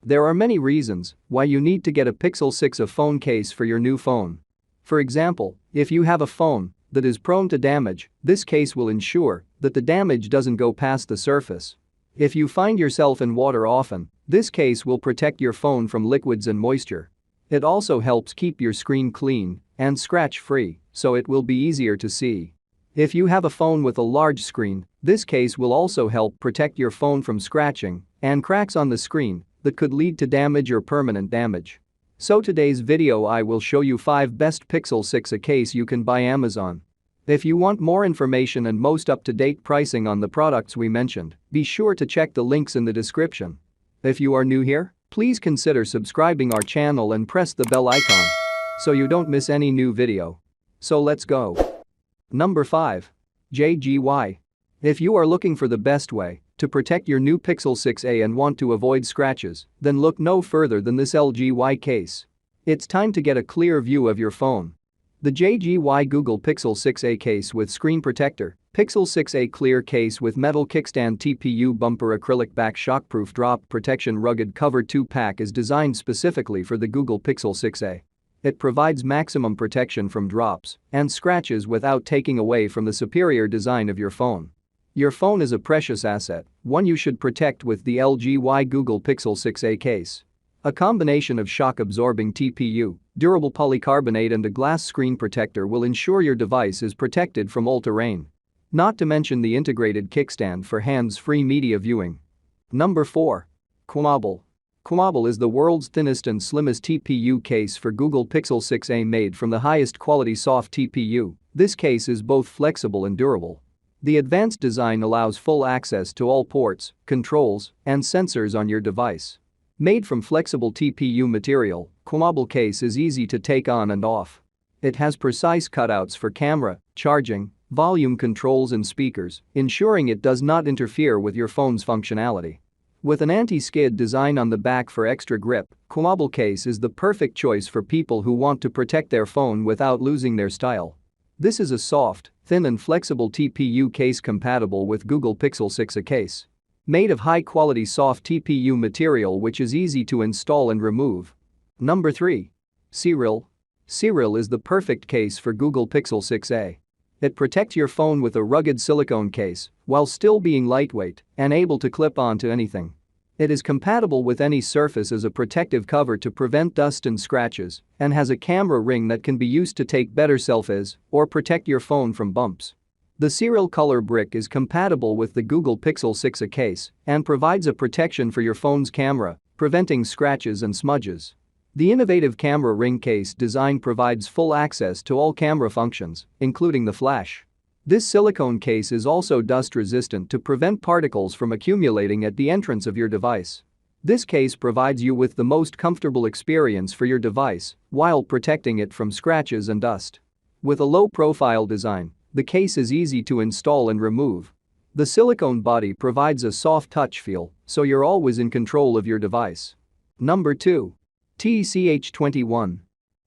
There are many reasons why you need to get a Pixel 6 phone case for your new phone. For example, if you have a phone that is prone to damage, this case will ensure that the damage doesn't go past the surface. If you find yourself in water often, this case will protect your phone from liquids and moisture. It also helps keep your screen clean and scratch-free, so it will be easier to see. If you have a phone with a large screen, this case will also help protect your phone from scratching and cracks on the screen that could lead to damage or permanent damage. So today's video I will show you 5 best Pixel 6 case you can buy Amazon. If you want more information and most up-to-date pricing on the products we mentioned, be sure to check the links in the description. If you are new here, please consider subscribing our channel and press the bell icon so you don't miss any new video. So let's go. Number 5. JGY. If you are looking for the best way to protect your new Pixel 6a and want to avoid scratches, then look no further than this LGY case. It's time to get a clear view of your phone. The JGY Google Pixel 6a case with screen protector, Pixel 6a clear case with metal kickstand TPU bumper acrylic back shockproof drop protection rugged cover 2-pack is designed specifically for the Google Pixel 6a. It provides maximum protection from drops and scratches without taking away from the superior design of your phone. Your phone is a precious asset, one you should protect with the LGY Google Pixel 6a case. A combination of shock-absorbing TPU, durable polycarbonate and a glass screen protector will ensure your device is protected from all terrain. Not to mention the integrated kickstand for hands-free media viewing. Number 4. Quamable. Quamable is the world's thinnest and slimmest TPU case for Google Pixel 6a made from the highest quality soft TPU. This case is both flexible and durable. The advanced design allows full access to all ports, controls, and sensors on your device. Made from flexible TPU material, Quamable case is easy to take on and off. It has precise cutouts for camera, charging, volume controls and speakers, ensuring it does not interfere with your phone's functionality. With an anti-skid design on the back for extra grip, Quamable case is the perfect choice for people who want to protect their phone without losing their style. This is a soft, thin and flexible TPU case compatible with Google Pixel 6a case. Made of high-quality soft TPU material which is easy to install and remove. Number 3. Serial. Serial is the perfect case for Google Pixel 6a. It protects your phone with a rugged silicone case while still being lightweight and able to clip onto anything. It is compatible with any surface as a protective cover to prevent dust and scratches and has a camera ring that can be used to take better selfies or protect your phone from bumps. The serial color brick is compatible with the Google Pixel 6a case and provides a protection for your phone's camera, preventing scratches and smudges. The innovative camera ring case design provides full access to all camera functions, including the flash. This silicone case is also dust-resistant to prevent particles from accumulating at the entrance of your device. This case provides you with the most comfortable experience for your device while protecting it from scratches and dust. With a low-profile design, the case is easy to install and remove. The silicone body provides a soft touch feel, so you're always in control of your device. Number 2. Tech21.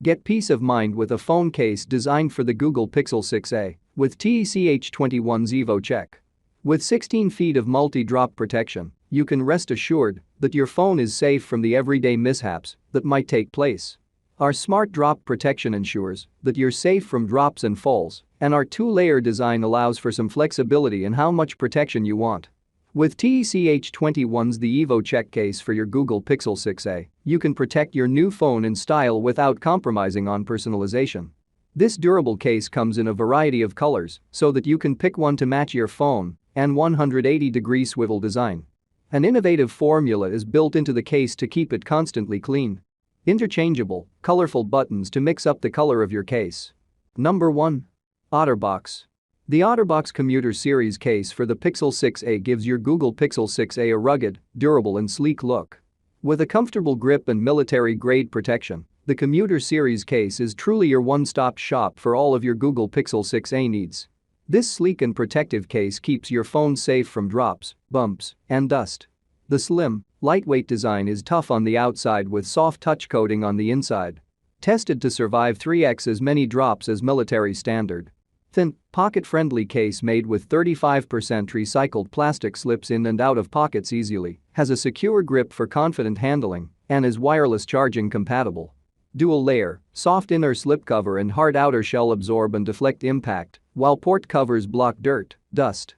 Get peace of mind with a phone case designed for the Google Pixel 6a with Tech21's Evo Check. With 16 feet of multi-drop protection, you can rest assured that your phone is safe from the everyday mishaps that might take place. Our smart drop protection ensures that you're safe from drops and falls, and our 2-layer design allows for some flexibility in how much protection you want. With Tech21's the Evo Check case for your Google Pixel 6a, you can protect your new phone in style without compromising on personalization. This durable case comes in a variety of colors so that you can pick one to match your phone and 180-degree swivel design. An innovative formula is built into the case to keep it constantly clean. Interchangeable, colorful buttons to mix up the color of your case. Number 1. Otterbox. The Otterbox Commuter series case for the Pixel 6a gives your Google Pixel 6a a rugged, durable and sleek look. With a comfortable grip and military-grade protection, the Commuter series case is truly your one-stop shop for all of your Google Pixel 6a needs. This sleek and protective case keeps your phone safe from drops, bumps, and dust. The slim, lightweight design is tough on the outside with soft touch coating on the inside. Tested to survive 3x as many drops as military standard. Thin, pocket-friendly case made with 35% recycled plastic slips in and out of pockets easily, has a secure grip for confident handling, and is wireless charging compatible. Dual layer, soft inner slipcover and hard outer shell absorb and deflect impact, while port covers block dirt, dust,